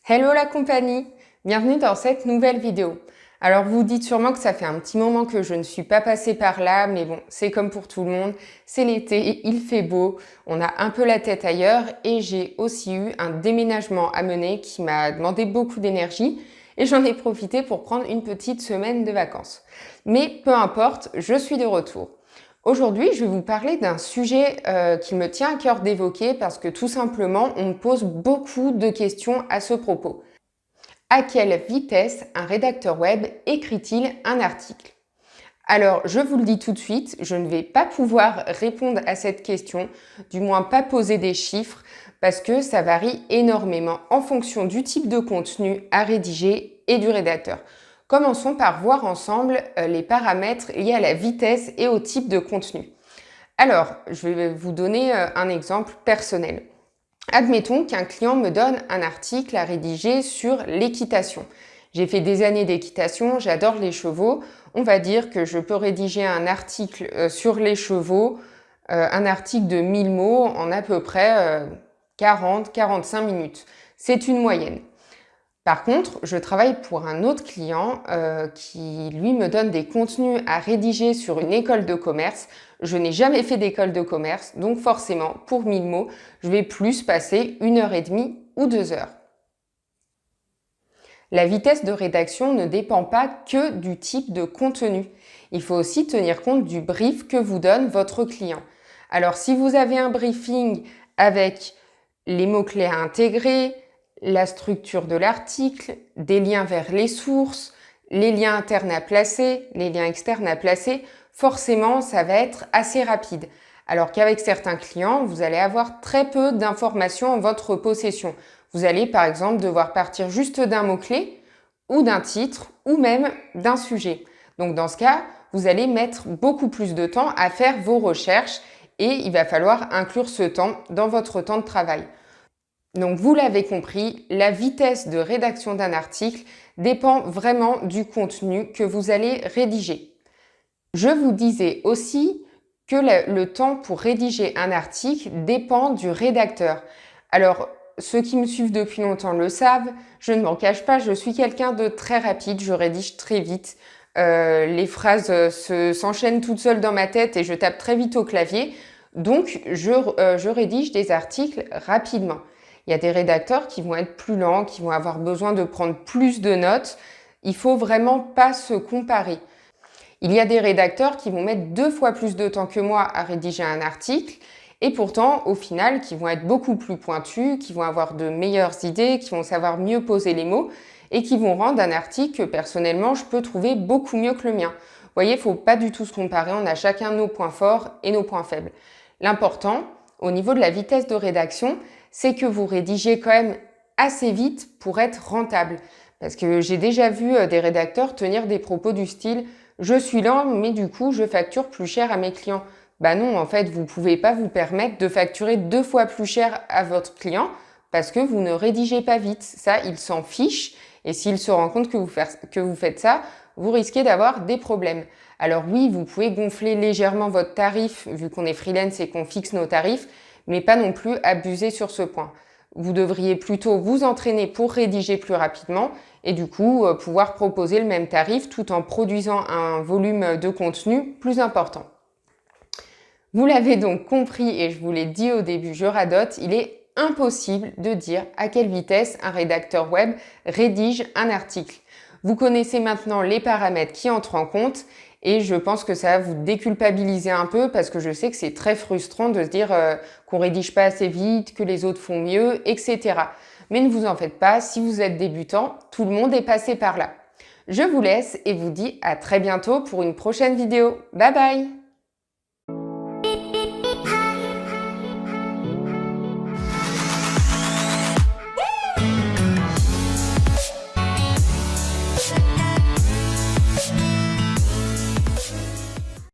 Hello la compagnie, bienvenue dans cette nouvelle vidéo. Alors vous vous dites sûrement que ça fait un petit moment que je ne suis pas passée par là, mais bon, c'est comme pour tout le monde, c'est l'été, il fait beau, on a un peu la tête ailleurs et j'ai aussi eu un déménagement à mener qui m'a demandé beaucoup d'énergie et j'en ai profité pour prendre une petite semaine de vacances. Mais peu importe, je suis de retour. Aujourd'hui, je vais vous parler d'un sujet qui me tient à cœur d'évoquer parce que tout simplement, on me pose beaucoup de questions à ce propos. À quelle vitesse un rédacteur web écrit-il un article? Alors, je vous le dis tout de suite, je ne vais pas pouvoir répondre à cette question, du moins pas poser des chiffres, parce que ça varie énormément en fonction du type de contenu à rédiger et du rédacteur. Commençons par voir ensemble les paramètres liés à la vitesse et au type de contenu. Alors, je vais vous donner un exemple personnel. Admettons qu'un client me donne un article à rédiger sur l'équitation. J'ai fait des années d'équitation, j'adore les chevaux. On va dire que je peux rédiger un article sur les chevaux, un article de 1000 mots en à peu près 40-45 minutes. C'est une moyenne. Par contre, je travaille pour un autre client qui, lui, me donne des contenus à rédiger sur une école de commerce. Je n'ai jamais fait d'école de commerce, donc forcément, pour 1000 mots, je vais plus passer 1h30 ou 2 heures. La vitesse de rédaction ne dépend pas que du type de contenu. Il faut aussi tenir compte du brief que vous donne votre client. Alors, si vous avez un briefing avec les mots-clés à intégrer, la structure de l'article, des liens vers les sources, les liens internes à placer, les liens externes à placer, forcément, ça va être assez rapide. Alors qu'avec certains clients, vous allez avoir très peu d'informations en votre possession. Vous allez par exemple devoir partir juste d'un mot-clé ou d'un titre ou même d'un sujet. Donc dans ce cas, vous allez mettre beaucoup plus de temps à faire vos recherches et il va falloir inclure ce temps dans votre temps de travail. Donc vous l'avez compris, la vitesse de rédaction d'un article dépend vraiment du contenu que vous allez rédiger. Je vous disais aussi que le temps pour rédiger un article dépend du rédacteur. Alors, ceux qui me suivent depuis longtemps le savent, je ne m'en cache pas, je suis quelqu'un de très rapide, je rédige très vite. Les phrases s'enchaînent toutes seules dans ma tête et je tape très vite au clavier. Donc, je rédige des articles rapidement. Il y a des rédacteurs qui vont être plus lents, qui vont avoir besoin de prendre plus de notes. Il faut vraiment pas se comparer. Il y a des rédacteurs qui vont mettre 2 fois plus de temps que moi à rédiger un article et pourtant, au final, qui vont être beaucoup plus pointus, qui vont avoir de meilleures idées, qui vont savoir mieux poser les mots et qui vont rendre un article que personnellement, je peux trouver beaucoup mieux que le mien. Vous voyez, il ne faut pas du tout se comparer, on a chacun nos points forts et nos points faibles. L'important, au niveau de la vitesse de rédaction, c'est que vous rédigez quand même assez vite pour être rentable. Parce que j'ai déjà vu des rédacteurs tenir des propos du style « Je suis lent, mais du coup, je facture plus cher à mes clients ». Bah non, en fait, vous pouvez pas vous permettre de facturer 2 fois plus cher à votre client parce que vous ne rédigez pas vite. Ça, il s'en fiche. Et s'il se rend compte que vous faites ça, vous risquez d'avoir des problèmes. Alors oui, vous pouvez gonfler légèrement votre tarif vu qu'on est freelance et qu'on fixe nos tarifs, mais pas non plus abuser sur ce point. Vous devriez plutôt vous entraîner pour rédiger plus rapidement et du coup pouvoir proposer le même tarif tout en produisant un volume de contenu plus important. Vous l'avez donc compris et je vous l'ai dit au début, je radote, il est impossible de dire à quelle vitesse un rédacteur web rédige un article. Vous connaissez maintenant les paramètres qui entrent en compte et je pense que ça va vous déculpabiliser un peu parce que je sais que c'est très frustrant de se dire qu'on rédige pas assez vite, que les autres font mieux, etc. Mais ne vous en faites pas, si vous êtes débutant, tout le monde est passé par là. Je vous laisse et vous dis à très bientôt pour une prochaine vidéo. Bye bye!